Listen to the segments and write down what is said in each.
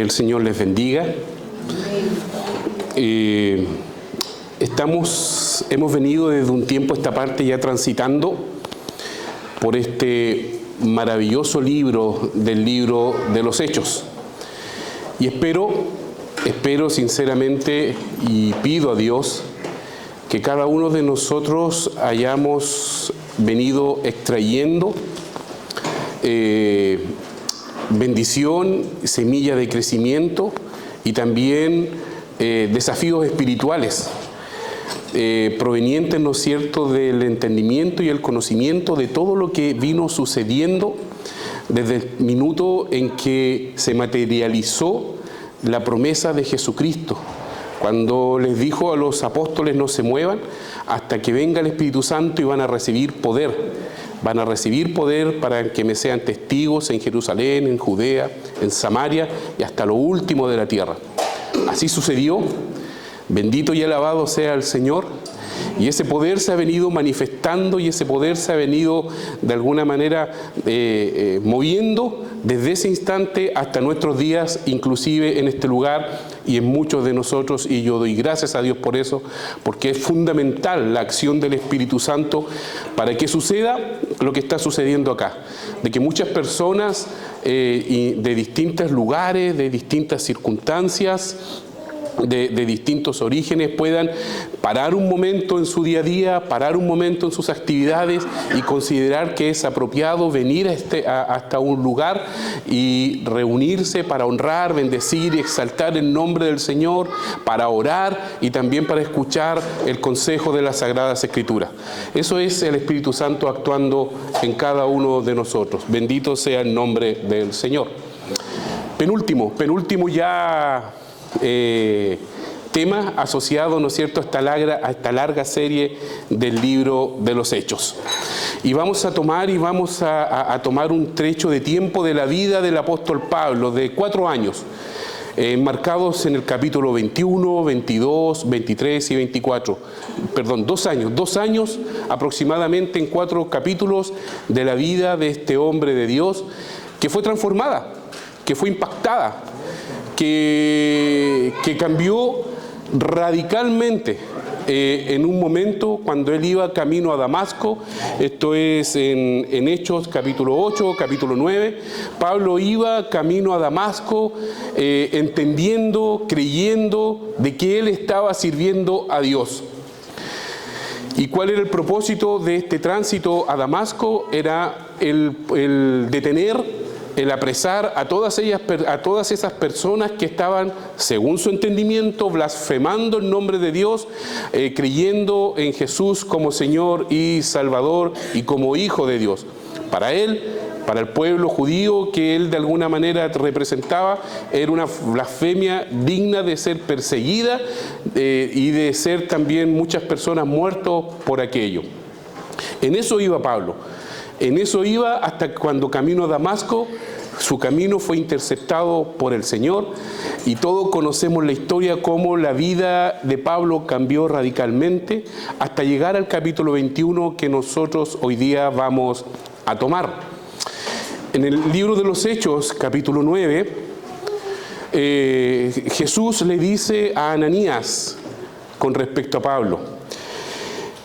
Que el Señor les bendiga. Hemos venido desde un tiempo a esta parte ya transitando por este maravilloso libro de los Hechos. Y espero sinceramente y pido a Dios que cada uno de nosotros hayamos venido extrayendo bendición, semilla de crecimiento y también desafíos espirituales provenientes, ¿no es cierto?, del entendimiento y el conocimiento de todo lo que vino sucediendo desde el minuto en que se materializó la promesa de Jesucristo, cuando les dijo a los apóstoles: no se muevan hasta que venga el Espíritu Santo y van a recibir poder. Van a recibir poder para que me sean testigos en Jerusalén, en Judea, en Samaria y hasta lo último de la tierra. Así sucedió. Bendito y alabado sea el Señor. Y ese poder se ha venido manifestando y ese poder se ha venido de alguna manera moviendo desde ese instante hasta nuestros días, inclusive en este lugar y en muchos de nosotros. Y yo doy gracias a Dios por eso, porque es fundamental la acción del Espíritu Santo para que suceda lo que está sucediendo acá. De que muchas personas de distintos lugares, de distintas circunstancias, de distintos orígenes puedan parar un momento en su día a día, parar un momento en sus actividades y considerar que es apropiado venir hasta un lugar y reunirse para honrar, bendecir y exaltar el nombre del Señor, para orar y también para escuchar el consejo de las Sagradas Escrituras. Eso es el Espíritu Santo actuando en cada uno de nosotros. Bendito sea el nombre del Señor. Penúltimo ya tema asociado, ¿no es cierto?, a esta larga serie del libro de los Hechos. Y vamos a tomar un trecho de tiempo de la vida del apóstol Pablo, de 4 años, marcados en el capítulo 21, 22, 23 y 24. Perdón, 2 años. 2 años aproximadamente en 4 capítulos de la vida de este hombre de Dios, que fue transformada, que fue impactada, que cambió radicalmente en un momento cuando él iba camino a Damasco. Esto es en Hechos capítulo 8, capítulo 9. Pablo iba camino a Damasco entendiendo, creyendo de que él estaba sirviendo a Dios. ¿Y cuál era el propósito de este tránsito a Damasco? Era el detener, el apresar a todas esas personas que estaban, según su entendimiento, blasfemando el nombre de Dios, creyendo en Jesús como Señor y Salvador y como Hijo de Dios. Para él, para el pueblo judío que él de alguna manera representaba, era una blasfemia digna de ser perseguida y de ser también muchas personas muertas por aquello. En eso iba Pablo. En eso iba hasta cuando camino a Damasco, su camino fue interceptado por el Señor y todos conocemos la historia, cómo la vida de Pablo cambió radicalmente hasta llegar al capítulo 21 que nosotros hoy día vamos a tomar. En el libro de los Hechos, capítulo 9, Jesús le dice a Ananías con respecto a Pablo.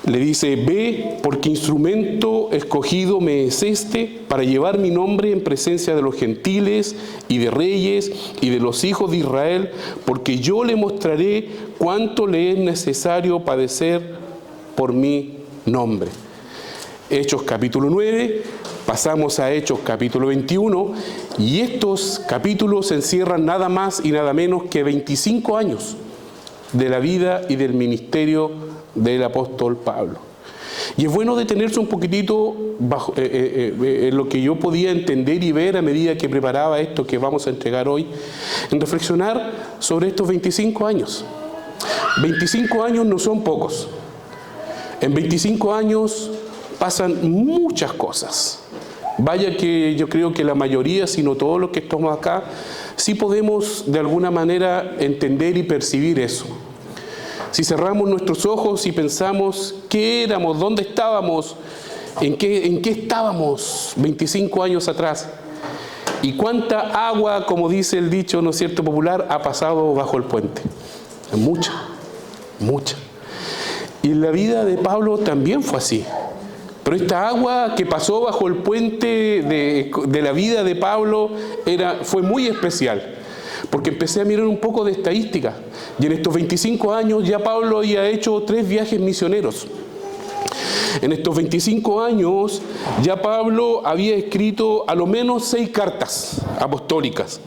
Le dice: ve, porque instrumento escogido me es este para llevar mi nombre en presencia de los gentiles y de reyes y de los hijos de Israel, porque yo le mostraré cuánto le es necesario padecer por mi nombre. Hechos capítulo 9, pasamos a Hechos capítulo 21, y estos capítulos encierran nada más y nada menos que 25 años de la vida y del ministerio del apóstol Pablo. Y es bueno detenerse un poquitito en lo que yo podía entender y ver a medida que preparaba esto que vamos a entregar hoy, en reflexionar sobre estos 25 años. 25 años no son pocos. En 25 años pasan muchas cosas. Vaya que yo creo que la mayoría, si no todos los que estamos acá, sí podemos de alguna manera entender y percibir eso. Si cerramos nuestros ojos y pensamos qué éramos, dónde estábamos, en qué estábamos 25 años atrás, ¿Y cuánta agua, como dice el dicho, ¿no es cierto?, popular, ha pasado bajo el puente? Mucha, mucha. Y en la vida de Pablo también fue así. Pero esta agua que pasó bajo el puente de la vida de Pablo fue muy especial. Porque empecé a mirar un poco de estadística. Y en estos 25 años ya Pablo había hecho 3 viajes misioneros. En estos 25 años ya Pablo había escrito a lo menos 6 cartas apostólicas.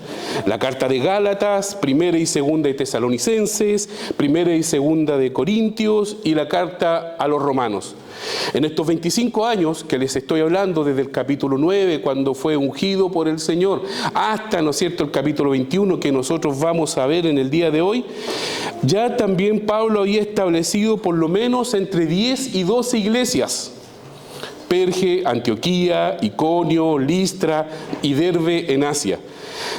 La carta de Gálatas, primera y segunda de Tesalonicenses, primera y segunda de Corintios y la carta a los romanos. En estos 25 años que les estoy hablando, desde el capítulo 9, cuando fue ungido por el Señor, hasta, ¿no es cierto?, el capítulo 21 que nosotros vamos a ver en el día de hoy, ya también Pablo había establecido por lo menos entre 10 y 12 iglesias. Perge, Antioquía, Iconio, Listra y Derbe en Asia.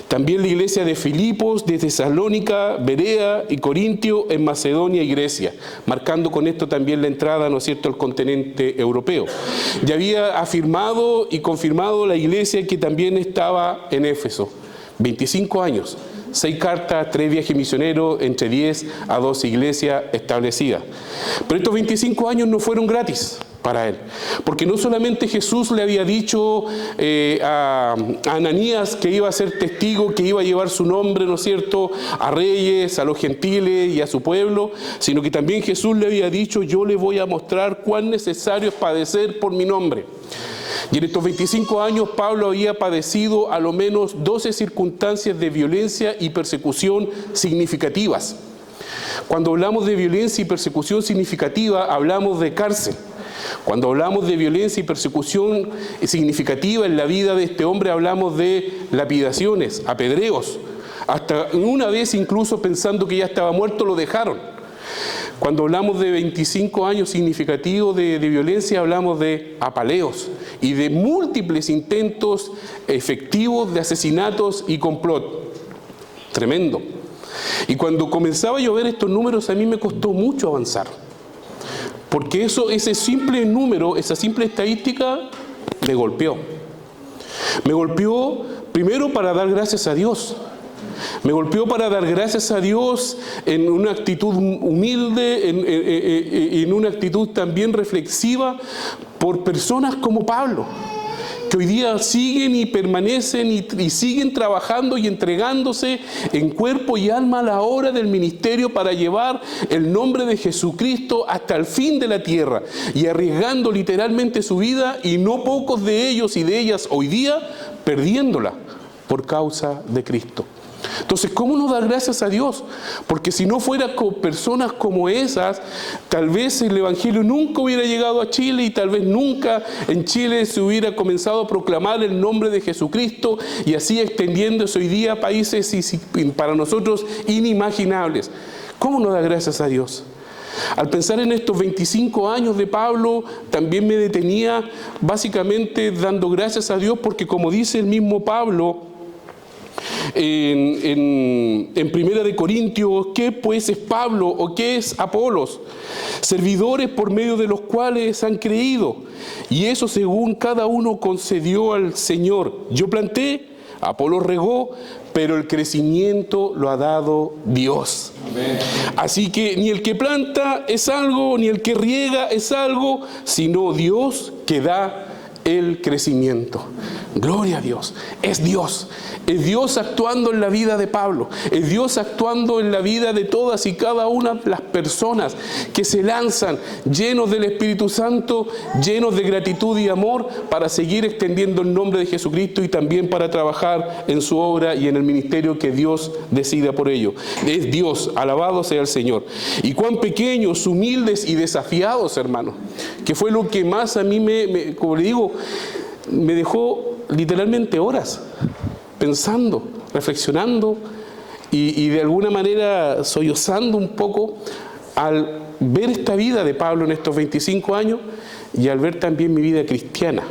También la iglesia de Filipos, de Tesalónica, Berea y Corintio en Macedonia y Grecia, marcando con esto también la entrada, ¿no es cierto?, al continente europeo. Ya había afirmado y confirmado la iglesia que también estaba en Éfeso. 25 años, 6 cartas, 3 viajes misioneros, entre 10 a 12 iglesias establecidas. Pero estos 25 años no fueron gratis para él, porque no solamente Jesús le había dicho a Ananías que iba a ser testigo, que iba a llevar su nombre, ¿no es cierto?, a reyes, a los gentiles y a su pueblo, sino que también Jesús le había dicho: yo le voy a mostrar cuán necesario es padecer por mi nombre. Y en estos 25 años Pablo había padecido a lo menos 12 circunstancias de violencia y persecución significativas. Cuando hablamos de violencia y persecución significativa, hablamos de cárcel. Cuando hablamos de violencia y persecución significativa en la vida de este hombre, hablamos de lapidaciones, apedreos. Hasta una vez, incluso pensando que ya estaba muerto, lo dejaron. Cuando hablamos de 25 años significativos de violencia, hablamos de apaleos y de múltiples intentos efectivos de asesinatos y complot. Tremendo. Y cuando comenzaba a llover estos números, a mí me costó mucho avanzar. Porque ese simple número, esa simple estadística, me golpeó. Me golpeó primero para dar gracias a Dios. Me golpeó para dar gracias a Dios en una actitud humilde, en una actitud también reflexiva por personas como Pablo, que hoy día siguen y permanecen y siguen trabajando y entregándose en cuerpo y alma a la obra del ministerio para llevar el nombre de Jesucristo hasta el fin de la tierra y arriesgando literalmente su vida, y no pocos de ellos y de ellas hoy día perdiéndola por causa de Cristo. Entonces, ¿cómo no dar gracias a Dios? Porque si no fuera con personas como esas, tal vez el Evangelio nunca hubiera llegado a Chile y tal vez nunca en Chile se hubiera comenzado a proclamar el nombre de Jesucristo, y así extendiéndose hoy día a países para nosotros inimaginables. ¿Cómo no dar gracias a Dios? Al pensar en estos 25 años de Pablo, también me detenía básicamente dando gracias a Dios, porque como dice el mismo Pablo, en Primera de Corintios, ¿qué pues es Pablo o qué es Apolos? Servidores por medio de los cuales han creído, y eso según cada uno concedió al Señor. Yo planté, Apolos regó, pero el crecimiento lo ha dado Dios. Amén. Así que ni el que planta es algo, ni el que riega es algo, sino Dios que da el crecimiento. Gloria a Dios. Es Dios. Es Dios actuando en la vida de Pablo. Es Dios actuando en la vida de todas y cada una de las personas que se lanzan llenos del Espíritu Santo, llenos de gratitud y amor, para seguir extendiendo el nombre de Jesucristo y también para trabajar en su obra y en el ministerio que Dios decida por ello. Es Dios. Alabado sea el Señor. Y cuán pequeños, humildes y desafiados, hermanos, que fue lo que más a mí como le digo, me dejó literalmente horas pensando, reflexionando y de alguna manera sollozando un poco al ver esta vida de Pablo en estos 25 años y al ver también mi vida cristiana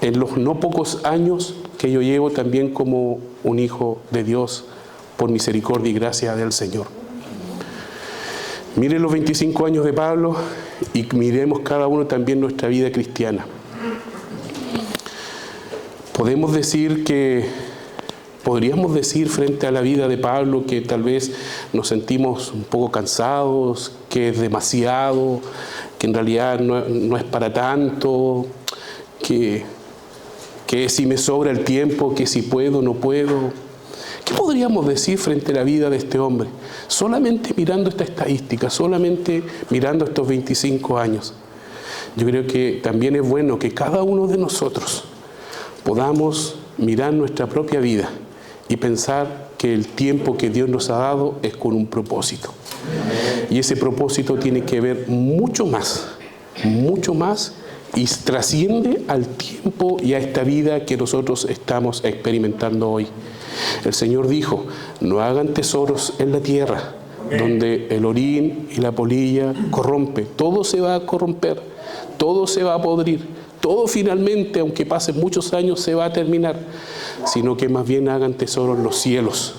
en los no pocos años que yo llevo también como un hijo de Dios por misericordia y gracia del Señor. Miren los 25 años de Pablo y miremos cada uno también nuestra vida cristiana. podríamos decir frente a la vida de Pablo que tal vez nos sentimos un poco cansados, que es demasiado, que en realidad no es para tanto, que si me sobra el tiempo, que si puedo, no puedo. ¿Qué podríamos decir frente a la vida de este hombre? Solamente mirando esta estadística, solamente mirando estos 25 años. Yo creo que también es bueno que cada uno de nosotros podamos mirar nuestra propia vida y pensar que el tiempo que Dios nos ha dado es con un propósito. Y ese propósito tiene que ver mucho más y trasciende al tiempo y a esta vida que nosotros estamos experimentando hoy. El Señor dijo, no hagan tesoros en la tierra, donde el orín y la polilla corrompe. Todo se va a corromper, todo se va a podrir, todo finalmente, aunque pasen muchos años, se va a terminar. Sino que más bien hagan tesoros en los cielos,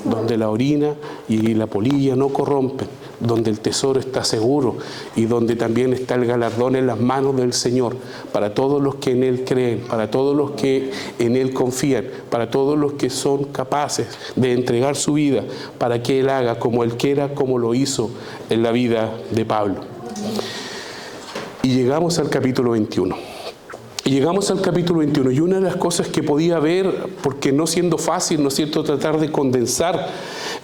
donde la orina y la polilla no corrompen, donde el tesoro está seguro y donde también está el galardón en las manos del Señor para todos los que en Él creen, para todos los que en Él confían, para todos los que son capaces de entregar su vida para que Él haga como Él quiera, como lo hizo en la vida de Pablo. Y llegamos al capítulo 21. Y una de las cosas que podía ver, porque no siendo fácil, ¿no es cierto?, tratar de condensar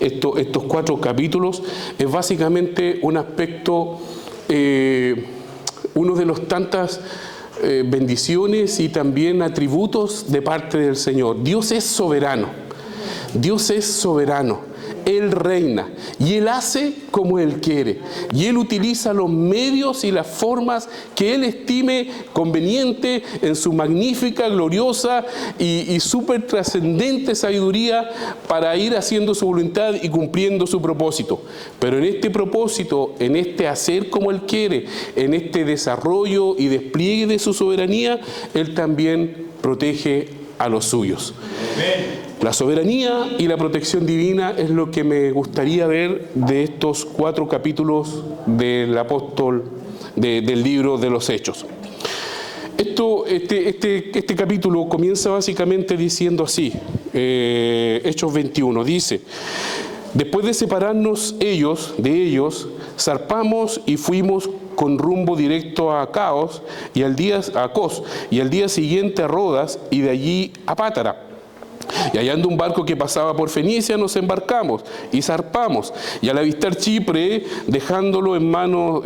estos 4 capítulos, es básicamente un aspecto, uno de los tantas bendiciones y también atributos de parte del Señor. Dios es soberano. Dios es soberano. Él reina y Él hace como Él quiere y Él utiliza los medios y las formas que Él estime conveniente en su magnífica, gloriosa y súper trascendente sabiduría para ir haciendo su voluntad y cumpliendo su propósito. Pero en este propósito, en este hacer como Él quiere, en este desarrollo y despliegue de su soberanía, Él también protege a los suyos. Amén. La soberanía y la protección divina es lo que me gustaría ver de estos 4 capítulos del apóstol, del libro de los Hechos. Este capítulo comienza básicamente diciendo así, Hechos 21, dice: después de separarnos de ellos, zarpamos y fuimos con rumbo directo a Cos y al día siguiente a Rodas y de allí a Pátara. Y hallando un barco que pasaba por Fenicia, nos embarcamos y zarpamos. Y al avistar Chipre, dejándolo a mano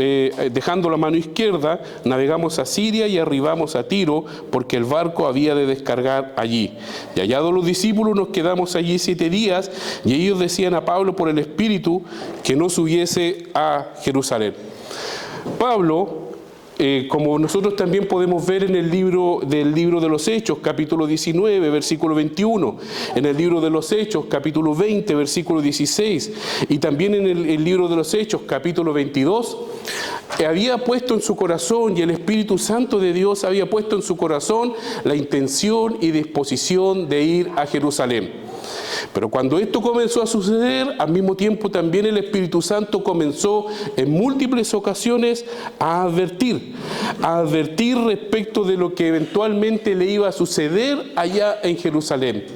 izquierda, navegamos a Siria y arribamos a Tiro, porque el barco había de descargar allí. Y hallados los discípulos, nos quedamos allí 7 días, y ellos decían a Pablo por el Espíritu que no subiese a Jerusalén. Pablo, como nosotros también podemos ver en el libro de los Hechos, capítulo 19, versículo 21, en el libro de los Hechos, capítulo 20, versículo 16, y también en el libro de los Hechos, capítulo 22, había puesto en su corazón, y el Espíritu Santo de Dios había puesto en su corazón la intención y disposición de ir a Jerusalén. Pero cuando esto comenzó a suceder, al mismo tiempo también el Espíritu Santo comenzó en múltiples ocasiones a advertir respecto de lo que eventualmente le iba a suceder allá en Jerusalén.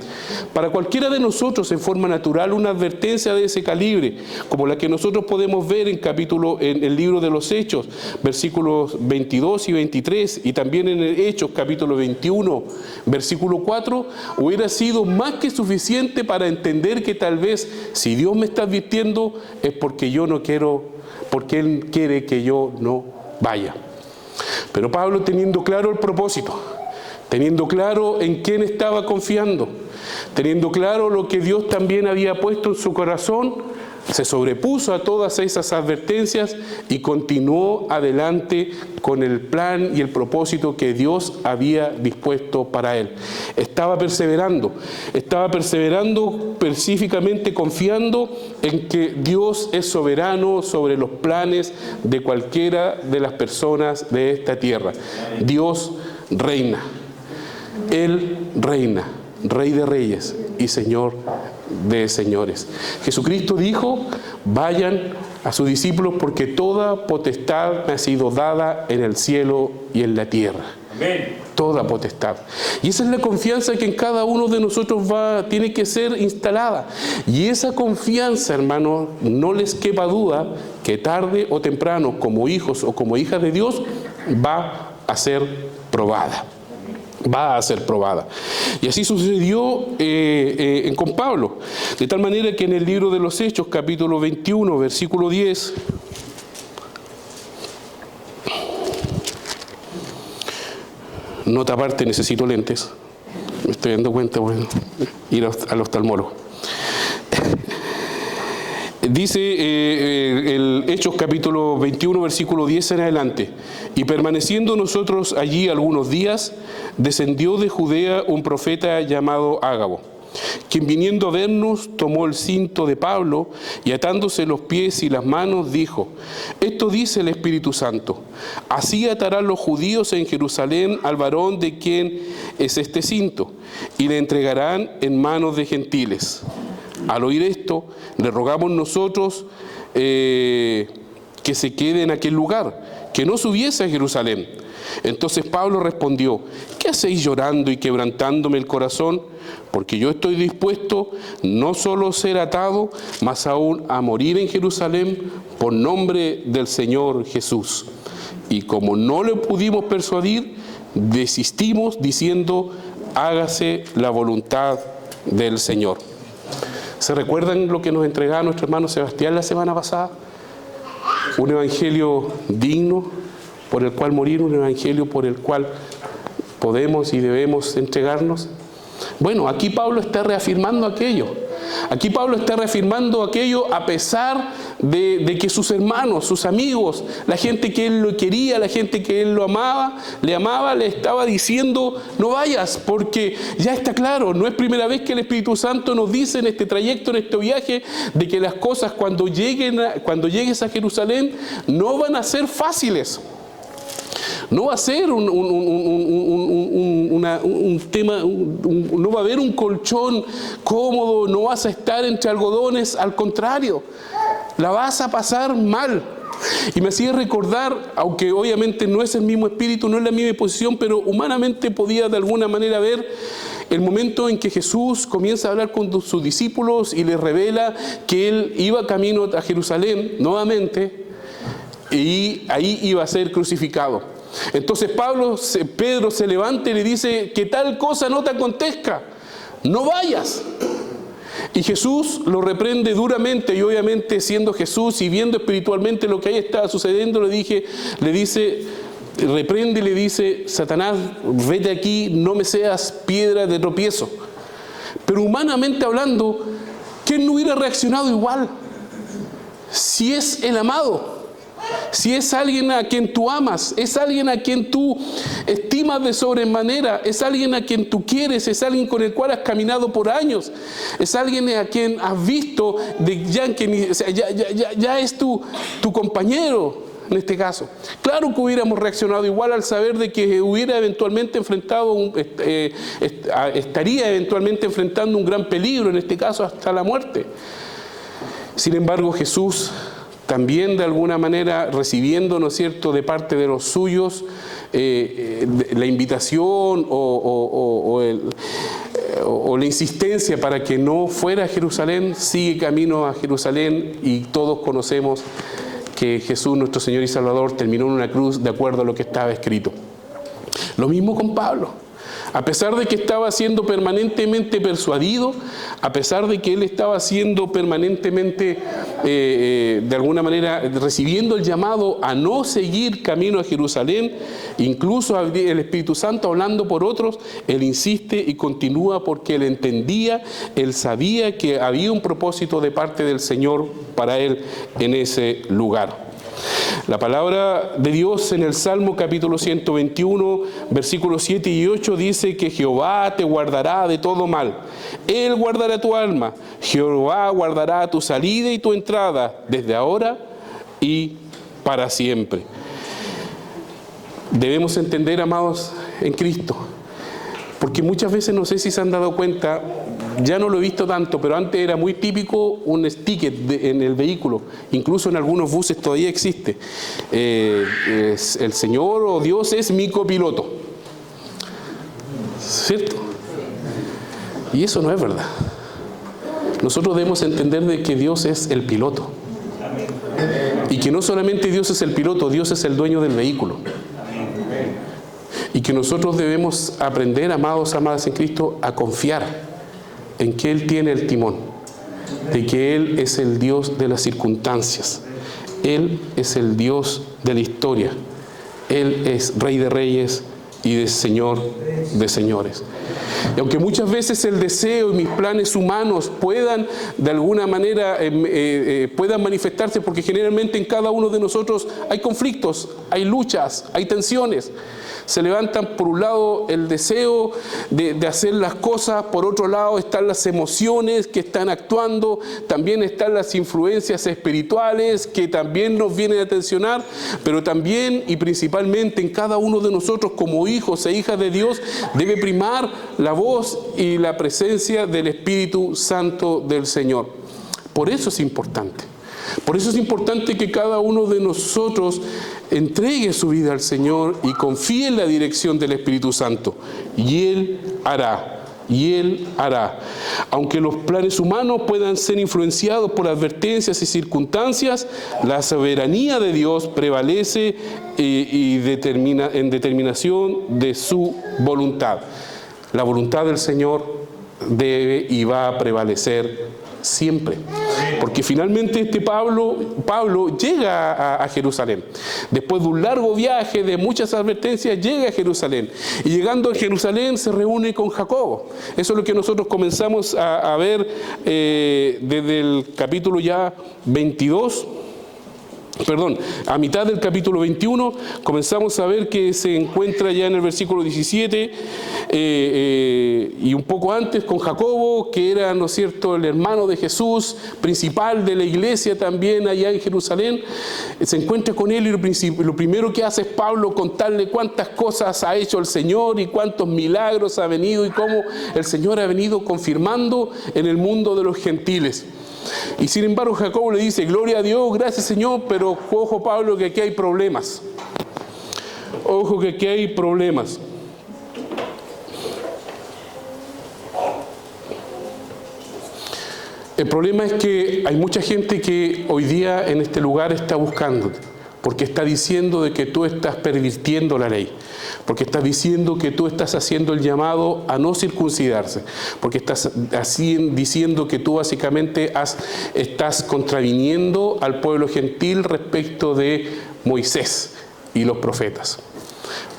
Para cualquiera de nosotros, en forma natural, una advertencia de ese calibre, como la que nosotros podemos ver en el libro de los Hechos, versículos 22 y 23, y también en el Hechos, capítulo 21, versículo 4, hubiera sido más que suficiente para entender que tal vez, si Dios me está advirtiendo, es porque yo no quiero, porque Él quiere que yo no vaya. Pero Pablo, teniendo claro el propósito, teniendo claro en quién estaba confiando, teniendo claro lo que Dios también había puesto en su corazón, se sobrepuso a todas esas advertencias y continuó adelante con el plan y el propósito que Dios había dispuesto para él. Estaba perseverando específicamente confiando en que Dios es soberano sobre los planes de cualquiera de las personas de esta tierra. Dios reina. Él reina, Rey de reyes y Señor de señores. Jesucristo dijo: vayan a sus discípulos porque toda potestad me ha sido dada en el cielo y en la tierra. Toda potestad. Y esa es la confianza que en cada uno de nosotros tiene que ser instalada. Y esa confianza, hermanos, no les quepa duda que tarde o temprano, como hijos o como hijas de Dios, va a ser probada. Va a ser probada. Y así sucedió con Pablo. De tal manera que en el libro de los Hechos, capítulo 21, versículo 10... Nota aparte, necesito lentes. Me estoy dando cuenta, bueno, ir al oftalmólogo. Dice el Hechos capítulo 21, versículo 10 en adelante: y permaneciendo nosotros allí algunos días, descendió de Judea un profeta llamado Ágabo, quien viniendo a vernos tomó el cinto de Pablo y atándose los pies y las manos dijo: esto dice el Espíritu Santo, así atarán los judíos en Jerusalén al varón de quien es este cinto y le entregarán en manos de gentiles. Al oír esto, le rogamos nosotros que se quede en aquel lugar, que no subiese a Jerusalén. Entonces Pablo respondió: ¿qué hacéis llorando y quebrantándome el corazón? Porque yo estoy dispuesto no solo a ser atado, mas aún a morir en Jerusalén por nombre del Señor Jesús. Y como no le pudimos persuadir, desistimos diciendo: hágase la voluntad del Señor. ¿Se recuerdan lo que nos entregaba nuestro hermano Sebastián la semana pasada? Un evangelio digno por el cual morir, un evangelio por el cual podemos y debemos entregarnos. Bueno, aquí Pablo está reafirmando aquello. Aquí Pablo está reafirmando aquello a pesar de que sus hermanos, sus amigos, la gente que él lo quería, la gente que él le estaba diciendo: no vayas, porque ya está claro, no es primera vez que el Espíritu Santo nos dice en este trayecto, en este viaje, de que las cosas cuando llegues a Jerusalén no van a ser fáciles. No va a ser un tema, no va a haber un colchón cómodo, no vas a estar entre algodones, al contrario, la vas a pasar mal. Y me hacía recordar, aunque obviamente no es el mismo espíritu, no es la misma posición, pero humanamente podía de alguna manera ver el momento en que Jesús comienza a hablar con sus discípulos y les revela que Él iba camino a Jerusalén nuevamente y ahí iba a ser crucificado. Entonces Pedro se levanta y le dice: que tal cosa no te acontezca, no vayas. Y Jesús lo reprende duramente, y obviamente siendo Jesús y viendo espiritualmente lo que ahí estaba sucediendo, le dice, Satanás, vete aquí, no me seas piedra de tropiezo. Pero humanamente hablando, ¿quién no hubiera reaccionado igual? Si es el amado, si es alguien a quien tú amas, es alguien a quien tú estimas de sobremanera, es alguien a quien tú quieres, es alguien con el cual has caminado por años, es alguien a quien has visto, ya es tu compañero en este caso. Claro que hubiéramos reaccionado igual al saber de que estaría eventualmente enfrentando un gran peligro, en este caso hasta la muerte. Sin embargo, Jesús también de alguna manera recibiendo, ¿no es cierto?, de parte de los suyos la invitación o la insistencia para que no fuera a Jerusalén, sigue camino a Jerusalén, y todos conocemos que Jesús, nuestro Señor y Salvador, terminó en una cruz de acuerdo a lo que estaba escrito. Lo mismo con Pablo. A pesar de que estaba siendo permanentemente persuadido, a pesar de que él estaba siendo permanentemente, de alguna manera, recibiendo el llamado a no seguir camino a Jerusalén, incluso el Espíritu Santo hablando por otros, él insiste y continúa porque él entendía, él sabía que había un propósito de parte del Señor para él en ese lugar. La palabra de Dios en el Salmo capítulo 121, versículos 7 y 8 dice que Jehová te guardará de todo mal. Él guardará tu alma. Jehová guardará tu salida y tu entrada desde ahora y para siempre. Debemos entender, amados, en Cristo, porque muchas veces, no sé si se han dado cuenta, ya no lo he visto tanto, pero antes era muy típico un sticker en el vehículo, incluso en algunos buses todavía existe. El Señor o Dios es mi copiloto. ¿cierto? Y eso no es verdad. Nosotros debemos entender de que Dios es el piloto. Y que no solamente Dios es el piloto, Dios es el dueño del vehículo. Y que nosotros debemos aprender, amados, amadas en Cristo, a confiar en que Él tiene el timón, de que Él es el Dios de las circunstancias, Él es el Dios de la historia, Él es Rey de Reyes y de Señor de señores. Y aunque muchas veces el deseo y mis planes humanos puedan de alguna manera puedan manifestarse, porque generalmente en cada uno de nosotros hay conflictos, hay luchas, hay tensiones. Se levantan por un lado el deseo de hacer las cosas, por otro lado están las emociones que están actuando, también están las influencias espirituales que también nos vienen a tensionar, pero también y principalmente en cada uno de nosotros como hijos e hijas de Dios debe primar la voz y la presencia del Espíritu Santo del Señor. Por eso es importante. Por eso es importante que cada uno de nosotros entregue su vida al Señor y confíe en la dirección del Espíritu Santo. Y Él hará. Y Él hará. Aunque los planes humanos puedan ser influenciados por advertencias y circunstancias, la soberanía de Dios prevalece en determinación de su voluntad. La voluntad del Señor debe y va a prevalecer siempre. Porque finalmente Pablo llega a Jerusalén. Después de un largo viaje, de muchas advertencias, llega a Jerusalén. Y llegando a Jerusalén se reúne con Jacobo. Eso es lo que nosotros comenzamos a ver desde el capítulo ya 22. Perdón, a mitad del capítulo 21 comenzamos a ver que se encuentra ya en el versículo 17 y un poco antes con Jacobo, que era, ¿no es cierto?, el hermano de Jesús, principal de la iglesia también allá en Jerusalén. Se encuentra con él y lo primero que hace es Pablo contarle cuántas cosas ha hecho el Señor y cuántos milagros ha venido y cómo el Señor ha venido confirmando en el mundo de los gentiles. Y sin embargo Jacobo le dice: gloria a Dios, gracias Señor, pero ojo Pablo, que aquí hay problemas. Ojo que aquí hay problemas. El problema es que hay mucha gente que hoy día en este lugar está buscándote, porque está diciendo de que tú estás pervirtiendo la ley, porque estás diciendo que tú estás haciendo el llamado a no circuncidarse, porque estás diciendo que tú básicamente estás contraviniendo al pueblo gentil respecto de Moisés y los profetas.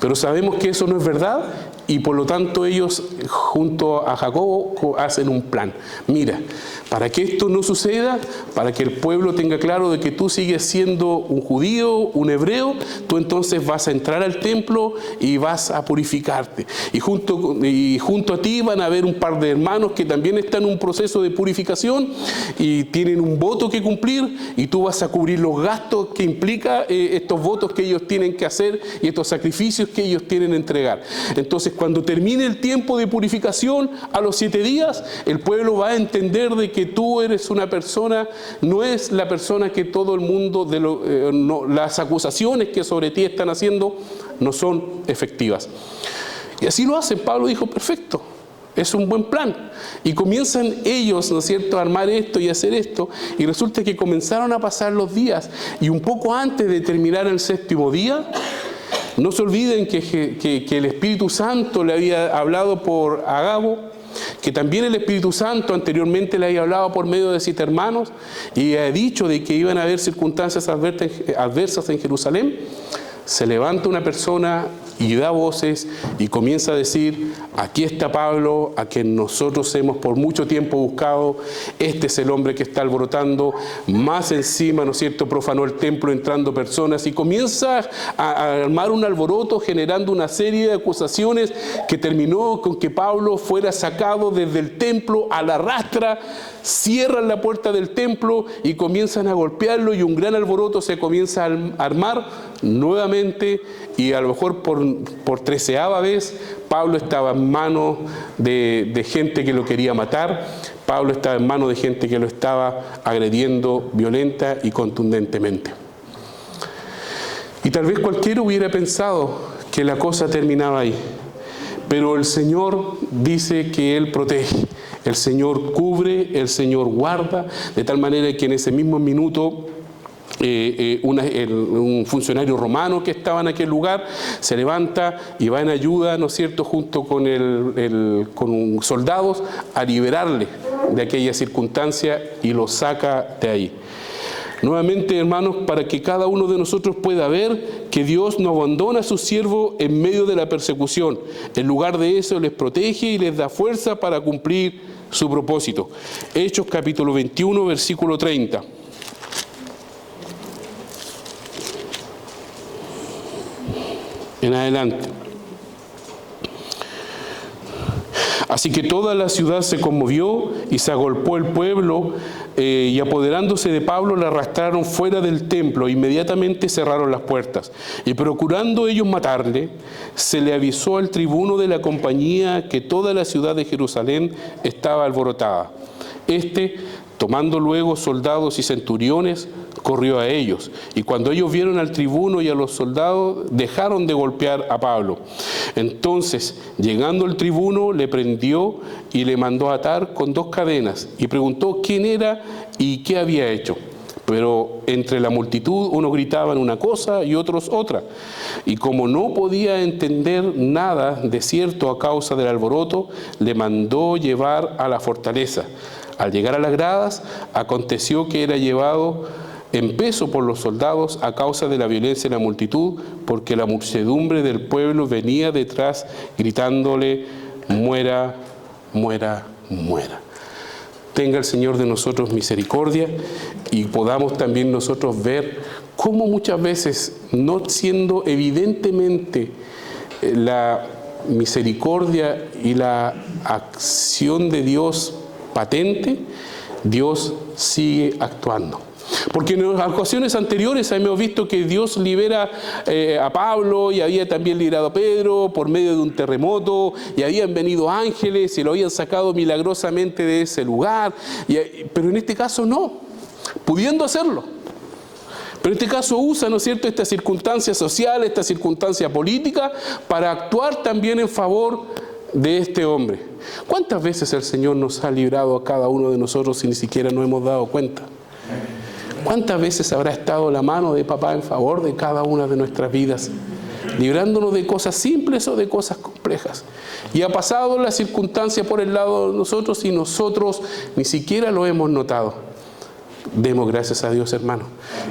Pero sabemos que eso no es verdad y por lo tanto ellos junto a Jacobo hacen un plan. Mira, para que esto no suceda, para que el pueblo tenga claro de que tú sigues siendo un judío, un hebreo, tú entonces vas a entrar al templo y vas a purificarte. Y junto a ti van a haber un par de hermanos que también están en un proceso de purificación y tienen un voto que cumplir y tú vas a cubrir los gastos que implica estos votos que ellos tienen que hacer y estos sacrificios que ellos tienen que entregar. Entonces, cuando termine el tiempo de purificación, a los 7 días, el pueblo va a entender de que tú eres una persona, no es la persona que todo el mundo, las acusaciones que sobre ti están haciendo no son efectivas. Y así lo hacen. Pablo dijo: perfecto, es un buen plan. Y comienzan ellos, ¿no es cierto?, a armar esto y hacer esto. Y resulta que comenzaron a pasar los días. Y un poco antes de terminar el 7º día, no se olviden que el Espíritu Santo le había hablado por Agabo, que también el Espíritu Santo anteriormente le había hablado por medio de 7 hermanos y ha dicho de que iban a haber circunstancias adversas en Jerusalén. Se levanta una persona y da voces y comienza a decir: aquí está Pablo, a quien nosotros hemos por mucho tiempo buscado. Este es el hombre que está alborotando. Más encima, ¿no es cierto?, profanó el templo entrando personas y comienza a armar un alboroto generando una serie de acusaciones que terminó con que Pablo fuera sacado desde el templo a la rastra. Cierran la puerta del templo y comienzan a golpearlo y un gran alboroto se comienza a armar nuevamente y a lo mejor por 13ª vez Pablo estaba en manos de gente que lo quería matar. Pablo estaba en manos de gente que lo estaba agrediendo violenta y contundentemente. Y tal vez cualquiera hubiera pensado que la cosa terminaba ahí. Pero el Señor dice que Él protege, el Señor cubre, el Señor guarda, de tal manera que en ese mismo minuto un funcionario romano que estaba en aquel lugar se levanta y va en ayuda, ¿no es cierto?, junto con con soldados a liberarle de aquella circunstancia y lo saca de ahí. Nuevamente, hermanos, para que cada uno de nosotros pueda ver que Dios no abandona a sus siervos en medio de la persecución. En lugar de eso, les protege y les da fuerza para cumplir su propósito. Hechos capítulo 21, versículo 30. En adelante. Así que toda la ciudad se conmovió y se agolpó el pueblo, y apoderándose de Pablo le arrastraron fuera del templo. Inmediatamente cerraron las puertas y, procurando ellos matarle, se le avisó al tribuno de la compañía que toda la ciudad de Jerusalén estaba alborotada. Tomando luego soldados y centuriones, corrió a ellos, y cuando ellos vieron al tribuno y a los soldados, dejaron de golpear a Pablo. Entonces, llegando el tribuno, le prendió y le mandó atar con 2 cadenas, y preguntó quién era y qué había hecho. Pero entre la multitud unos gritaban una cosa y otros otra. Y como no podía entender nada de cierto a causa del alboroto, le mandó llevar a la fortaleza. Al llegar a las gradas, aconteció que era llevado en peso por los soldados a causa de la violencia de la multitud, porque la muchedumbre del pueblo venía detrás gritándole: muera, muera, muera. Tenga el Señor de nosotros misericordia y podamos también nosotros ver cómo muchas veces, no siendo evidentemente la misericordia y la acción de Dios patente, Dios sigue actuando. Porque en las ocasiones anteriores hemos visto que Dios libera a Pablo, y había también liberado a Pedro por medio de un terremoto, y habían venido ángeles y lo habían sacado milagrosamente de ese lugar, pero en este caso no, pudiendo hacerlo. Pero en este caso usa, ¿no es cierto?, esta circunstancia social, esta circunstancia política, para actuar también en favor de este hombre. ¿Cuántas veces el Señor nos ha librado a cada uno de nosotros y ni siquiera nos hemos dado cuenta? ¿Cuántas veces habrá estado la mano de papá en favor de cada una de nuestras vidas, librándonos de cosas simples o de cosas complejas? Y ha pasado la circunstancia por el lado de nosotros y nosotros ni siquiera lo hemos notado. Demos gracias a Dios, hermano,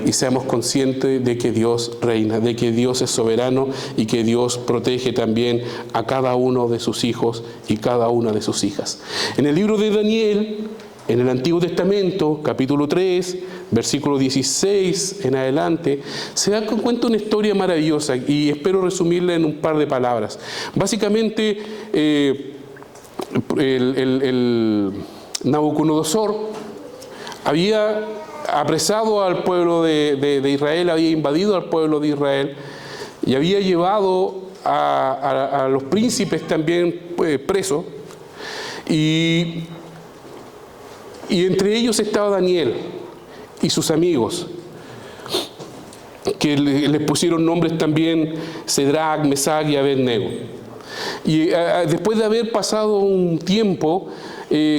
y seamos conscientes de que Dios reina, de que Dios es soberano y que Dios protege también a cada uno de sus hijos y cada una de sus hijas. En el libro de Daniel, en el Antiguo Testamento, capítulo 3, versículo 16 en adelante, se da cuenta una historia maravillosa y espero resumirla en un par de palabras. Básicamente, el Nabucodonosor había apresado al pueblo de Israel, había invadido al pueblo de Israel y había llevado a los príncipes también presos, y entre ellos estaba Daniel y sus amigos, que les pusieron nombres también: Cedrac, Mesac y Abednego. Y después de haber pasado un tiempo,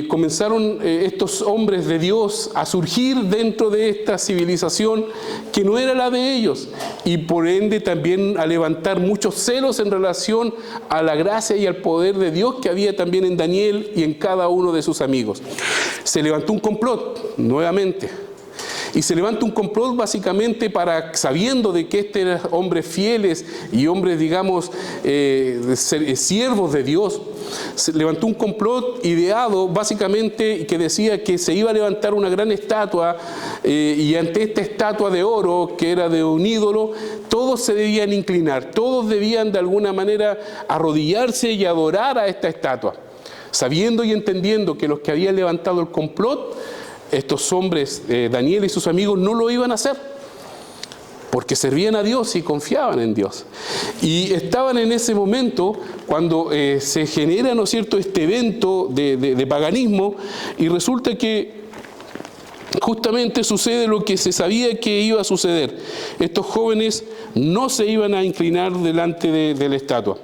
comenzaron estos hombres de Dios a surgir dentro de esta civilización que no era la de ellos, y por ende también a levantar muchos celos en relación a la gracia y al poder de Dios que había también en Daniel y en cada uno de sus amigos. Se levantó un complot nuevamente. Y se levanta un complot básicamente sabiendo de que eran hombres fieles y hombres, digamos, siervos de Dios. Se levantó un complot ideado básicamente que decía que se iba a levantar una gran estatua, y ante esta estatua de oro, que era de un ídolo, todos se debían inclinar, todos debían de alguna manera arrodillarse y adorar a esta estatua, sabiendo y entendiendo que los que habían levantado el complot, estos hombres, Daniel y sus amigos, no lo iban a hacer, porque servían a Dios y confiaban en Dios. Y estaban en ese momento cuando se genera, ¿no es cierto?, este evento de paganismo, y resulta que justamente sucede lo que se sabía que iba a suceder. Estos jóvenes no se iban a inclinar delante de la estatua.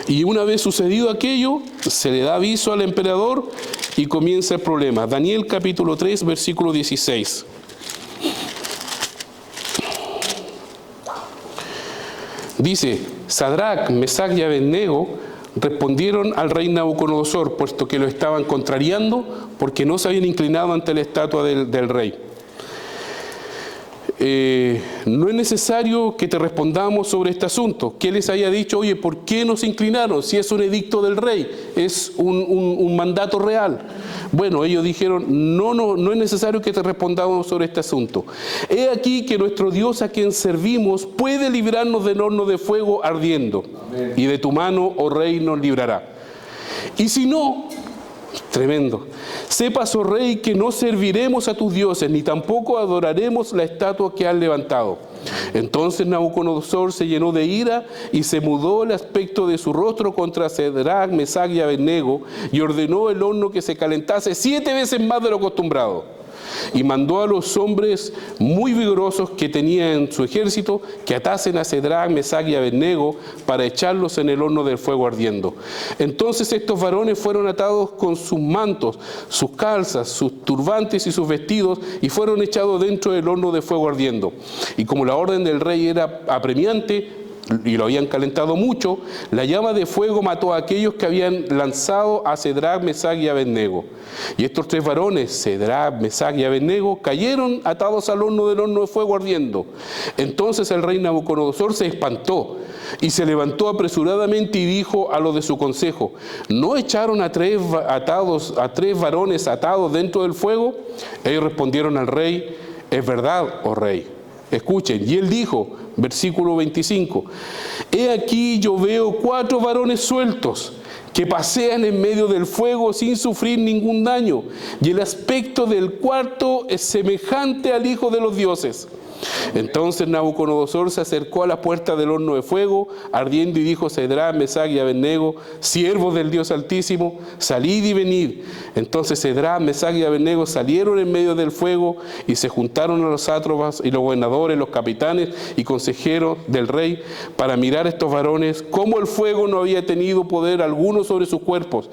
Y una vez sucedido aquello, se le da aviso al emperador y comienza el problema. Daniel capítulo 3, versículo 16. Dice: Sadrac, Mesac y Abednego respondieron al rey Nabucodonosor, puesto que lo estaban contrariando porque no se habían inclinado ante la estatua del rey. No es necesario que te respondamos sobre este asunto, que les haya dicho: oye, ¿por qué no se inclinaron? Si es un edicto del rey, es un mandato real. Bueno, ellos dijeron: no es necesario que te respondamos sobre este asunto. He aquí que nuestro Dios, a quien servimos, puede librarnos del horno de fuego ardiendo. Amén. Y de tu mano, oh rey, nos librará. Y si no, tremendo, sepas, oh rey, que no serviremos a tus dioses, ni tampoco adoraremos la estatua que has levantado. Entonces Nabucodonosor se llenó de ira y se mudó el aspecto de su rostro contra Sadrac, Mesac y Abednego, y ordenó el horno que se calentase 7 veces más de lo acostumbrado. Y mandó a los hombres muy vigorosos que tenía en su ejército que atasen a Sadrac, Mesac y Abednego para echarlos en el horno del fuego ardiendo. Entonces estos varones fueron atados con sus mantos, sus calzas, sus turbantes y sus vestidos, y fueron echados dentro del horno de fuego ardiendo. Y como la orden del rey era apremiante y lo habían calentado mucho, la llama de fuego mató a aquellos que habían lanzado a Sadrac, Mesac y Abednego. Y estos 3 varones, Sadrac, Mesac y Abednego, cayeron atados al horno del horno de fuego ardiendo. Entonces el rey Nabucodonosor se espantó y se levantó apresuradamente y dijo a los de su consejo: ¿no echaron a 3 varones atados dentro del fuego? Ellos respondieron al rey: es verdad, oh rey. Escuchen, y él dijo, versículo 25: he aquí yo veo 4 varones sueltos que pasean en medio del fuego sin sufrir ningún daño, y el aspecto del cuarto es semejante al Hijo de los dioses. Entonces Nabucodonosor se acercó a la puerta del horno de fuego ardiendo y dijo: Sadrac, Mesac y Abednego, siervos del Dios Altísimo, salid y venid. Entonces Sadrac, Mesac y Abednego salieron en medio del fuego y se juntaron a los sátrapas y los gobernadores, los capitanes y consejeros del rey para mirar a estos varones, cómo el fuego no había tenido poder alguno sobre sus cuerpos,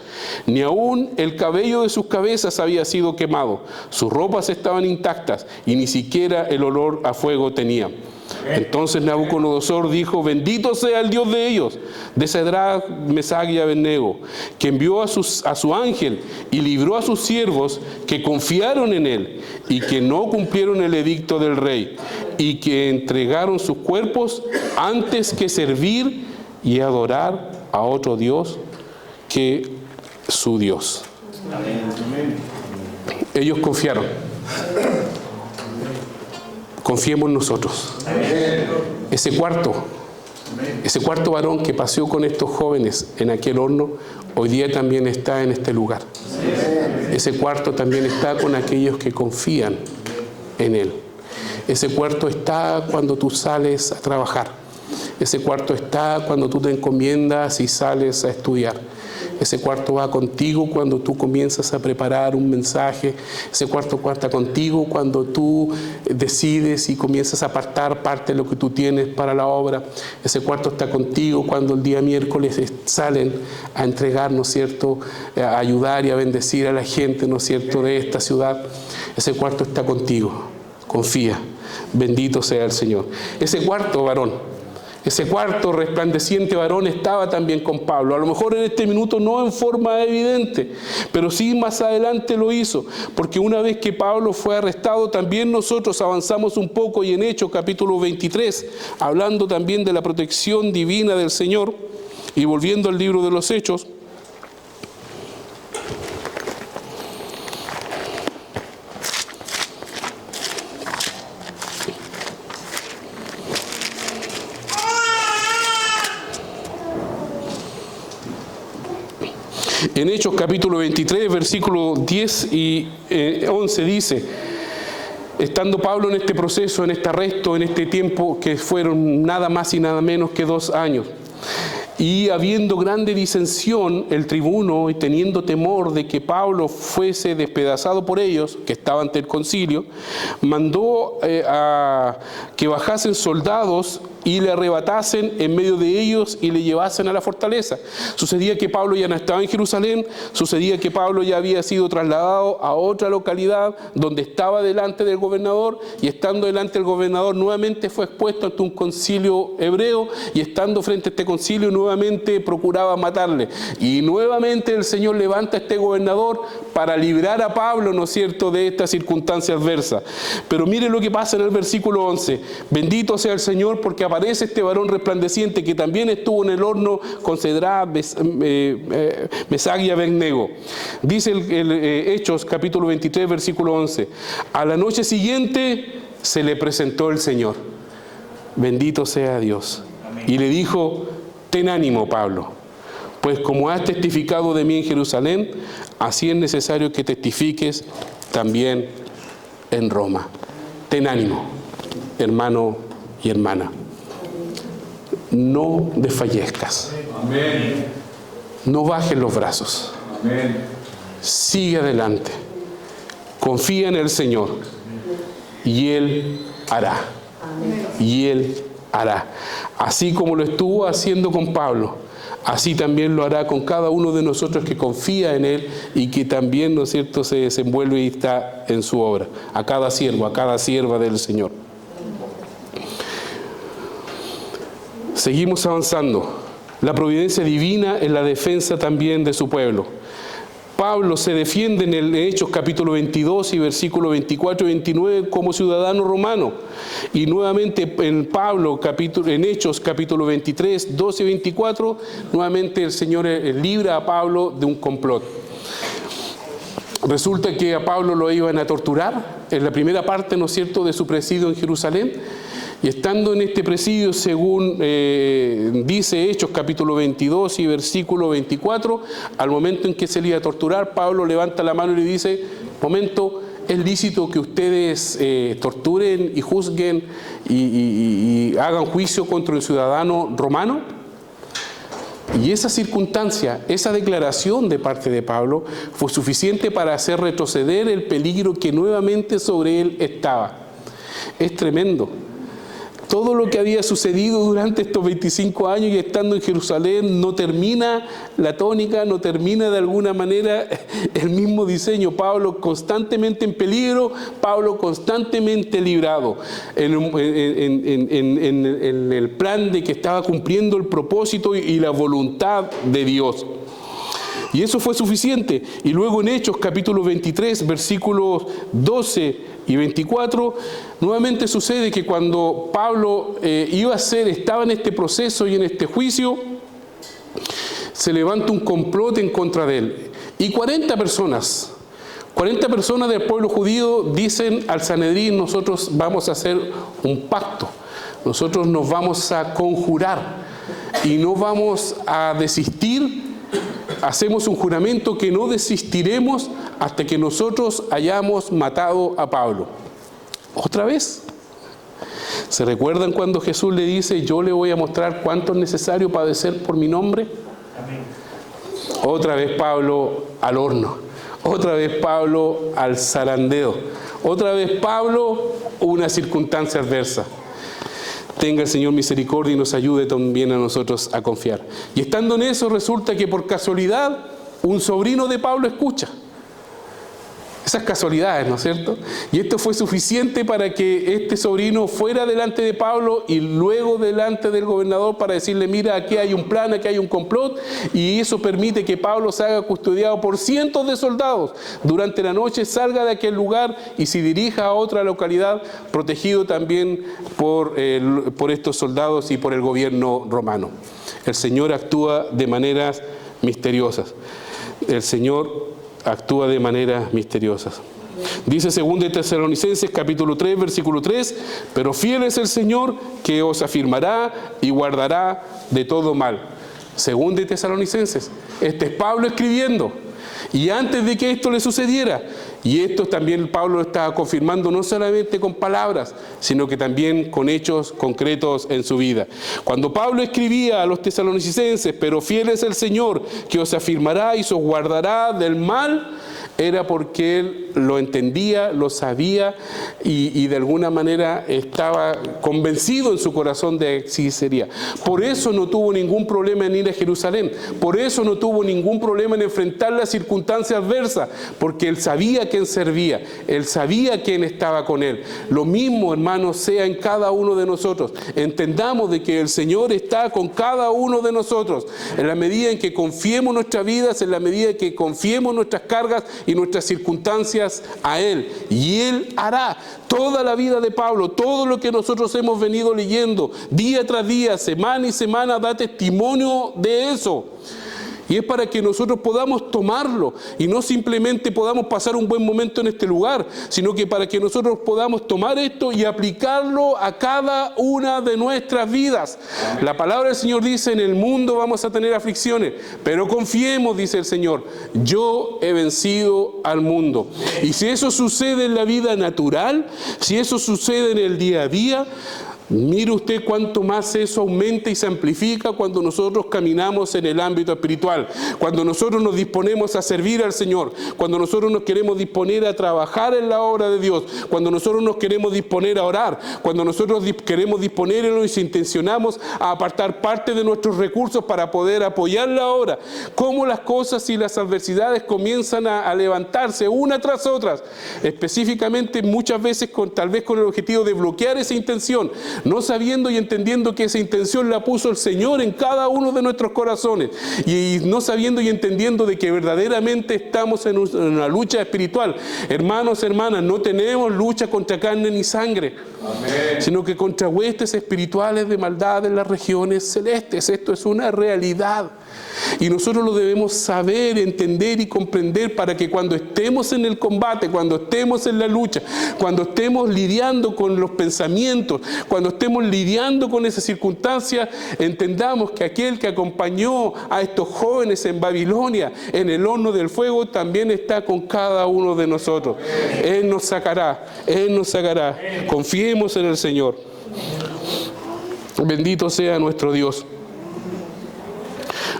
ni aún el cabello de sus cabezas había sido quemado, sus ropas estaban intactas y ni siquiera el olor a fuego tenía. Entonces Nabucodonosor dijo: bendito sea el Dios de ellos, de Sadrac, Mesac y Abednego, que envió a su ángel y libró a sus siervos que confiaron en él y que no cumplieron el edicto del rey y que entregaron sus cuerpos antes que servir y adorar a otro Dios que su Dios. Ellos confiaron. Confiemos nosotros. Ese cuarto varón que paseó con estos jóvenes en aquel horno, hoy día también está en este lugar. Ese cuarto también está con aquellos que confían en Él. Ese cuarto está cuando tú sales a trabajar. Ese cuarto está cuando tú te encomiendas y sales a estudiar. Ese cuarto va contigo cuando tú comienzas a preparar un mensaje. Ese cuarto está contigo cuando tú decides y comienzas a apartar parte de lo que tú tienes para la obra. Ese cuarto está contigo cuando el día miércoles salen a entregar, ¿no es cierto?, a ayudar y a bendecir a la gente, ¿no es cierto?, de esta ciudad. Ese cuarto está contigo. Confía. Bendito sea el Señor. Ese cuarto varón, ese cuarto resplandeciente varón estaba también con Pablo. A lo mejor en este minuto no en forma evidente, pero sí más adelante lo hizo. Porque una vez que Pablo fue arrestado, también nosotros avanzamos un poco y en Hechos capítulo 23, hablando también de la protección divina del Señor, y volviendo al libro de los Hechos, en Hechos capítulo 23, versículos 10 y 11 dice: estando Pablo en este proceso, en este arresto, en este tiempo que fueron nada más y nada menos que 2 años, y habiendo grande disensión, el tribuno, y teniendo temor de que Pablo fuese despedazado por ellos, que estaba ante el concilio, mandó a que bajasen soldados y le arrebatasen en medio de ellos y le llevasen a la fortaleza. Sucedía que Pablo ya no estaba en Jerusalén, sucedía que Pablo ya había sido trasladado a otra localidad donde estaba delante del gobernador, y estando delante del gobernador nuevamente fue expuesto ante un concilio hebreo, y estando frente a este concilio nuevamente procuraba matarle. Y nuevamente el Señor levanta a este gobernador para librar a Pablo, ¿no es cierto?, de esta circunstancia adversa. Pero mire lo que pasa en el versículo 11. Bendito sea el Señor, porque aparece este varón resplandeciente que también estuvo en el horno con Cedrá, Mesach y Abednego. Dice Hechos capítulo 23 versículo 11. A la noche siguiente se le presentó el Señor. Bendito sea Dios. Y le dijo: ten ánimo, Pablo, pues como has testificado de mí en Jerusalén, así es necesario que testifiques también en Roma. Ten ánimo, hermano y hermana. No desfallezcas. Amén. No bajes los brazos. Amén. Sigue adelante. Confía en el Señor. Y Él hará. Amén. Y Él hará. Así como lo estuvo haciendo con Pablo, así también lo hará con cada uno de nosotros que confía en Él y que también, ¿no es cierto?, se desenvuelve y está en su obra. A cada siervo, a cada sierva del Señor. Seguimos avanzando. La providencia divina en la defensa también de su pueblo. Pablo se defiende en el Hechos capítulo 22 y versículo 24 y 29 como ciudadano romano. Y nuevamente en Hechos capítulo 23, 12 y 24, nuevamente el Señor libra a Pablo de un complot. Resulta que a Pablo lo iban a torturar en la primera parte, ¿no es cierto?, de su presidio en Jerusalén. Y estando en este presidio, según dice Hechos capítulo 22 y versículo 24, al momento en que se le iba a torturar, Pablo levanta la mano y le dice: momento, ¿es lícito que ustedes torturen y juzguen y hagan juicio contra un ciudadano romano? Y esa circunstancia, esa declaración de parte de Pablo fue suficiente para hacer retroceder el peligro que nuevamente sobre él estaba. Es tremendo. Todo lo que había sucedido durante estos 25 años y estando en Jerusalén no termina la tónica, no termina de alguna manera el mismo diseño. Pablo constantemente en peligro, Pablo constantemente librado en el plan de que estaba cumpliendo el propósito y la voluntad de Dios. Y eso fue suficiente. Y luego en Hechos capítulo 23, versículos 12 y 24, nuevamente sucede que cuando Pablo estaba en este proceso y en este juicio, se levanta un complot en contra de él. Y 40 personas del pueblo judío dicen al Sanedrín: nosotros vamos a hacer un pacto, nosotros nos vamos a conjurar y no vamos a desistir. Hacemos un juramento que no desistiremos hasta que nosotros hayamos matado a Pablo. ¿Otra vez? ¿Se recuerdan cuando Jesús le dice: yo le voy a mostrar cuánto es necesario padecer por mi nombre? Amén. Otra vez Pablo al horno. Otra vez Pablo al zarandeo. Otra vez Pablo una circunstancia adversa. Tenga el Señor misericordia y nos ayude también a nosotros a confiar. Y estando en eso, resulta que por casualidad un sobrino de Pablo escucha. Esas casualidades, ¿no es cierto? Y esto fue suficiente para que este sobrino fuera delante de Pablo y luego delante del gobernador para decirle: mira, aquí hay un plan, aquí hay un complot, y eso permite que Pablo se haga custodiado por cientos de soldados. Durante la noche salga de aquel lugar y se dirija a otra localidad, protegido también por estos soldados y por el gobierno romano. El Señor actúa de maneras misteriosas. El Señor actúa de maneras misteriosas. Dice 2 Tesalonicenses capítulo 3 versículo 3: pero fiel es el Señor que os afirmará y guardará de todo mal. 2 Tesalonicenses. Este es Pablo escribiendo. Y antes de que esto le sucediera, y esto también Pablo lo estaba confirmando no solamente con palabras, sino que también con hechos concretos en su vida. Cuando Pablo escribía a los tesalonicenses: pero fiel es el Señor que os afirmará y os guardará del mal, era porque él lo entendía, lo sabía y de alguna manera estaba convencido en su corazón de que sí sería. Por eso no tuvo ningún problema en ir a Jerusalén, por eso no tuvo ningún problema en enfrentar las circunstancias adversas, porque él sabía a quién servía, él sabía quién estaba con él. Lo mismo, hermanos, sea en cada uno de nosotros. Entendamos de que el Señor está con cada uno de nosotros. En la medida en que confiemos nuestras vidas, en la medida en que confiemos nuestras cargas y nuestras circunstancias a Él. Y Él hará. Toda la vida de Pablo, todo lo que nosotros hemos venido leyendo, día tras día, semana y semana, da testimonio de eso. Y es para que nosotros podamos tomarlo y no simplemente podamos pasar un buen momento en este lugar, sino que para que nosotros podamos tomar esto y aplicarlo a cada una de nuestras vidas. Amén. La palabra del Señor dice, en el mundo vamos a tener aflicciones, pero confiemos, dice el Señor, yo he vencido al mundo. Y si eso sucede en la vida natural, si eso sucede en el día a día, mire usted cuánto más eso aumenta y se amplifica cuando nosotros caminamos en el ámbito espiritual, cuando nosotros nos disponemos a servir al Señor, cuando nosotros nos queremos disponer a trabajar en la obra de Dios, cuando nosotros nos queremos disponer a orar, cuando nosotros queremos disponernos y intencionamos a apartar parte de nuestros recursos para poder apoyar la obra. Cómo las cosas y las adversidades comienzan a levantarse una tras otras, específicamente muchas veces tal vez con el objetivo de bloquear esa intención, no sabiendo y entendiendo que esa intención la puso el Señor en cada uno de nuestros corazones, y no sabiendo y entendiendo de que verdaderamente estamos en una lucha espiritual. Hermanos, hermanas, no tenemos lucha contra carne ni sangre, amén, sino que contra huestes espirituales de maldad en las regiones celestes. Esto es una realidad. Y nosotros lo debemos saber, entender y comprender para que cuando estemos en el combate, cuando estemos en la lucha, cuando estemos lidiando con los pensamientos, cuando estemos lidiando con esas circunstancias, entendamos que aquel que acompañó a estos jóvenes en Babilonia, en el horno del fuego, también está con cada uno de nosotros. Él nos sacará, Él nos sacará. Confiemos en el Señor. Bendito sea nuestro Dios.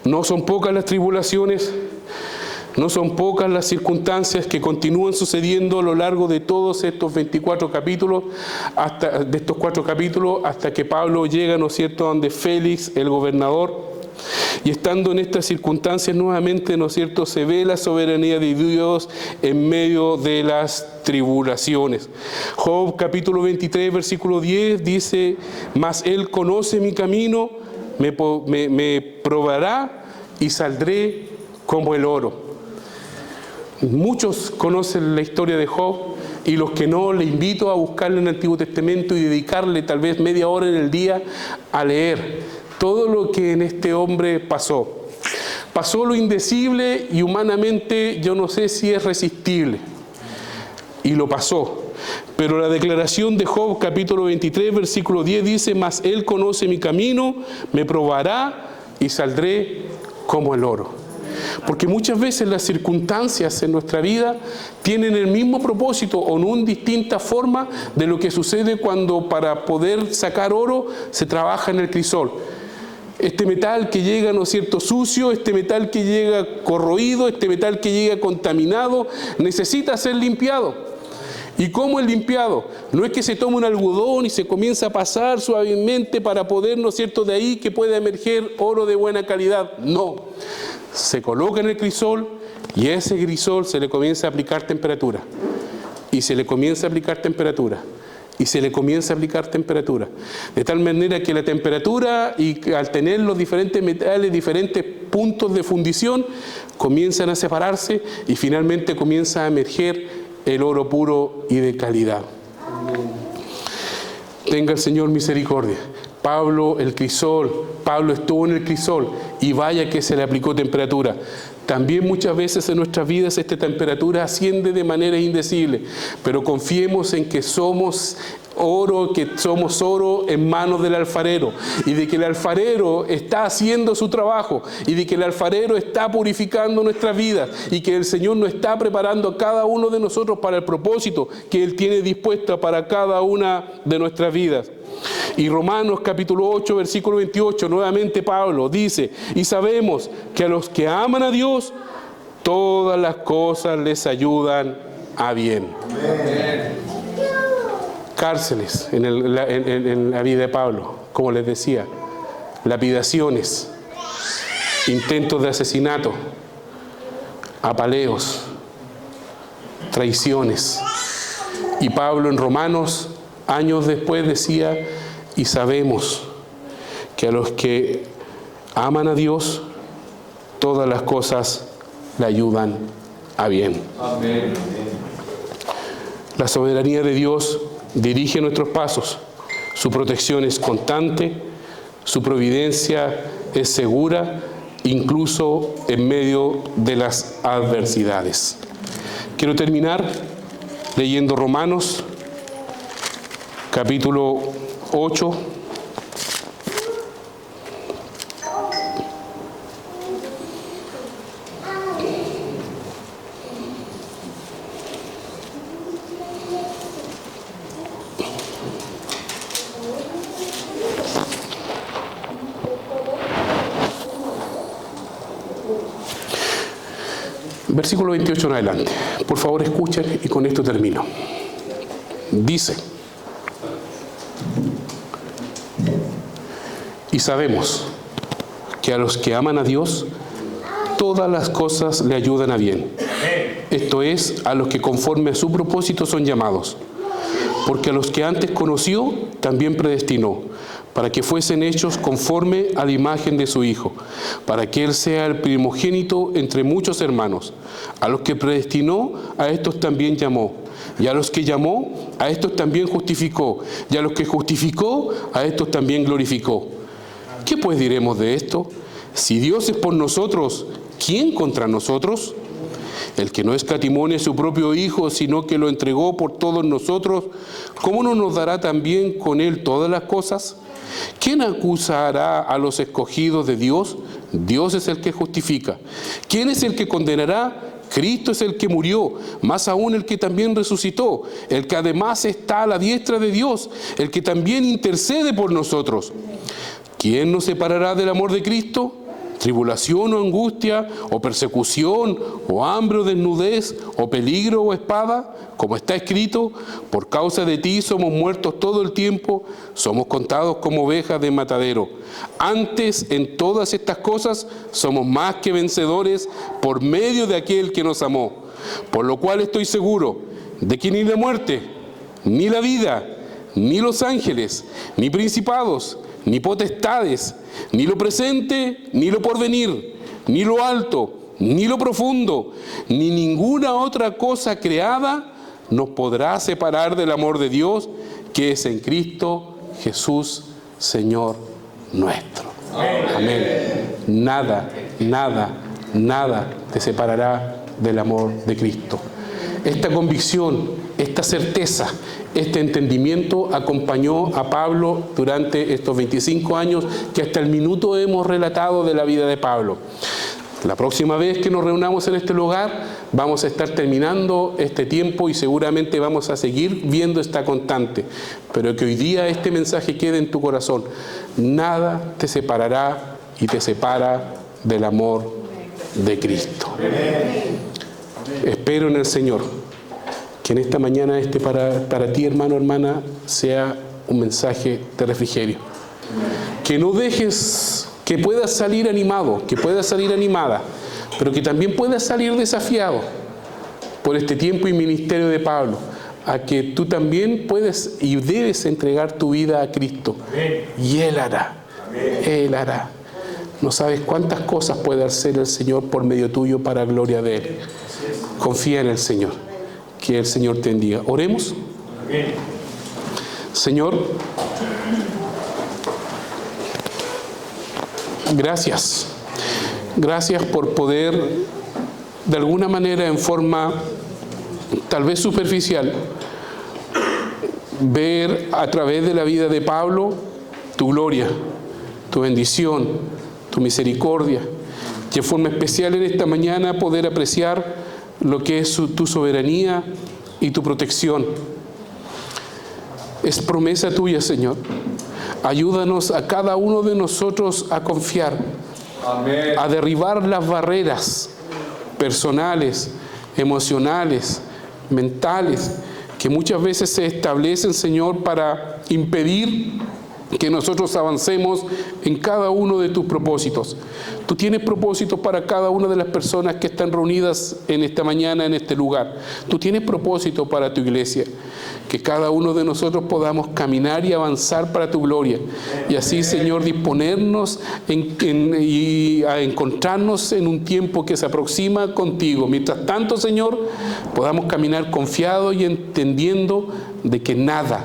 No son pocas las tribulaciones, no son pocas las circunstancias que continúan sucediendo a lo largo de todos estos 24 capítulos, hasta que Pablo llega, ¿no es cierto?, donde Félix, el gobernador. Y estando en estas circunstancias nuevamente, ¿no es cierto?, se ve la soberanía de Dios en medio de las tribulaciones. Job capítulo 23, versículo 10 dice, mas Él conoce mi camino, me probará y saldré como el oro. Muchos conocen la historia de Job, y los que no, le invito a buscarle en el Antiguo Testamento y dedicarle tal vez media hora en el día a leer todo lo que en este hombre pasó. Pasó lo indecible y humanamente yo no sé si es resistible. Y lo pasó. Pero la declaración de Job, capítulo 23, versículo 10 dice, mas Él conoce mi camino, me probará y saldré como el oro. Porque muchas veces las circunstancias en nuestra vida tienen el mismo propósito o en una distinta forma de lo que sucede cuando para poder sacar oro se trabaja en el crisol. Este metal que llega, ¿no es cierto?, sucio, este metal que llega corroído, este metal que llega contaminado, necesita ser limpiado. ¿Y cómo es limpiado? No es que se tome un algodón y se comienza a pasar suavemente para poder, ¿no es cierto?, de ahí que pueda emerger oro de buena calidad. No. Se coloca en el crisol y a ese crisol se le comienza a aplicar temperatura. Y se le comienza a aplicar temperatura. Y se le comienza a aplicar temperatura. De tal manera que la temperatura, y al tener los diferentes metales, diferentes puntos de fundición, comienzan a separarse y finalmente comienza a emerger el oro puro y de calidad. Tenga el Señor misericordia. Pablo estuvo en el crisol y vaya que se le aplicó temperatura. También muchas veces en nuestras vidas esta temperatura asciende de manera indecible, pero confiemos en que somos oro en manos del alfarero, y de que el alfarero está haciendo su trabajo, y de que el alfarero está purificando nuestras vidas, y que el Señor nos está preparando a cada uno de nosotros para el propósito que Él tiene dispuesto para cada una de nuestras vidas. Y Romanos capítulo 8, versículo 28, nuevamente Pablo dice, y sabemos que a los que aman a Dios, todas las cosas les ayudan a bien. Amén. Cárceles en la vida de Pablo, como les decía, lapidaciones, intentos de asesinato, apaleos, traiciones. Y Pablo en Romanos, años después, decía: y sabemos que a los que aman a Dios, todas las cosas le ayudan a bien. Amén. La soberanía de Dios dirige nuestros pasos. Su protección es constante, su providencia es segura, incluso en medio de las adversidades. Quiero terminar leyendo Romanos, capítulo 8. Versículo 28 en adelante. Por favor, escuchen y con esto termino. Dice: y sabemos que a los que aman a Dios, todas las cosas le ayudan a bien. Esto es, a los que conforme a su propósito son llamados. Porque a los que antes conoció, también predestinó, para que fuesen hechos conforme a la imagen de su Hijo, para que Él sea el primogénito entre muchos hermanos. A los que predestinó, a estos también llamó. Y a los que llamó, a estos también justificó. Y a los que justificó, a estos también glorificó. ¿Qué pues diremos de esto? Si Dios es por nosotros, ¿quién contra nosotros? El que no escatimó a su propio Hijo, sino que lo entregó por todos nosotros, ¿cómo no nos dará también con Él todas las cosas? ¿Quién acusará a los escogidos de Dios? Dios es el que justifica. ¿Quién es el que condenará? Cristo es el que murió, más aún el que también resucitó, el que además está a la diestra de Dios, el que también intercede por nosotros. ¿Quién nos separará del amor de Cristo? ¿Tribulación o angustia, o persecución, o hambre o desnudez, o peligro o espada? Como está escrito: por causa de ti somos muertos todo el tiempo, somos contados como ovejas de matadero. Antes, en todas estas cosas, somos más que vencedores por medio de aquel que nos amó. Por lo cual estoy seguro de que ni la muerte, ni la vida, ni los ángeles, ni principados, ni potestades, ni lo presente, ni lo porvenir, ni lo alto, ni lo profundo, ni ninguna otra cosa creada nos podrá separar del amor de Dios que es en Cristo Jesús, Señor nuestro. Amén. Nada, nada, nada te separará del amor de Cristo. Esta convicción, esta certeza, este entendimiento acompañó a Pablo durante estos 25 años que hasta el minuto hemos relatado de la vida de Pablo. La próxima vez que nos reunamos en este lugar, vamos a estar terminando este tiempo y seguramente vamos a seguir viendo esta constante. Pero que hoy día este mensaje quede en tu corazón. Nada te separará y te separa del amor de Cristo. Espero en el Señor que en esta mañana para ti, hermano, hermana, sea un mensaje de refrigerio. Que no dejes, que puedas salir animado, que puedas salir animada, pero que también puedas salir desafiado por este tiempo y ministerio de Pablo, a que tú también puedes y debes entregar tu vida a Cristo. Y Él hará. Él hará. No sabes cuántas cosas puede hacer el Señor por medio tuyo para gloria de Él. Confía en el Señor. Que el Señor te bendiga. Oremos. Señor, gracias. Gracias por poder, de alguna manera, en forma tal vez superficial, ver a través de la vida de Pablo tu gloria, tu bendición, tu misericordia, y en forma especial en esta mañana poder apreciar lo que es tu soberanía y tu protección. Es promesa tuya, Señor. Ayúdanos a cada uno de nosotros a confiar, a derribar las barreras personales, emocionales, mentales, que muchas veces se establecen, Señor, para impedir que nosotros avancemos en cada uno de tus propósitos. Tú tienes propósitos para cada una de las personas que están reunidas en esta mañana, en este lugar. Tú tienes propósito para tu iglesia. Que cada uno de nosotros podamos caminar y avanzar para tu gloria. Y así, Señor, disponernos y a encontrarnos en un tiempo que se aproxima contigo. Mientras tanto, Señor, podamos caminar confiados y entendiendo de que nada,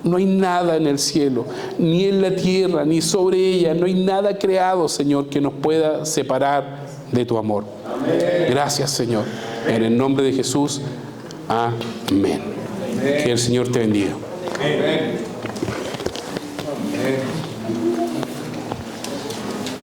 no hay nada en el cielo, ni en la tierra, ni sobre ella, no hay nada creado, Señor, que nos pueda separar de tu amor. Amén. Gracias, Señor. En el nombre de Jesús. Amén. Que el Señor te bendiga. Amén.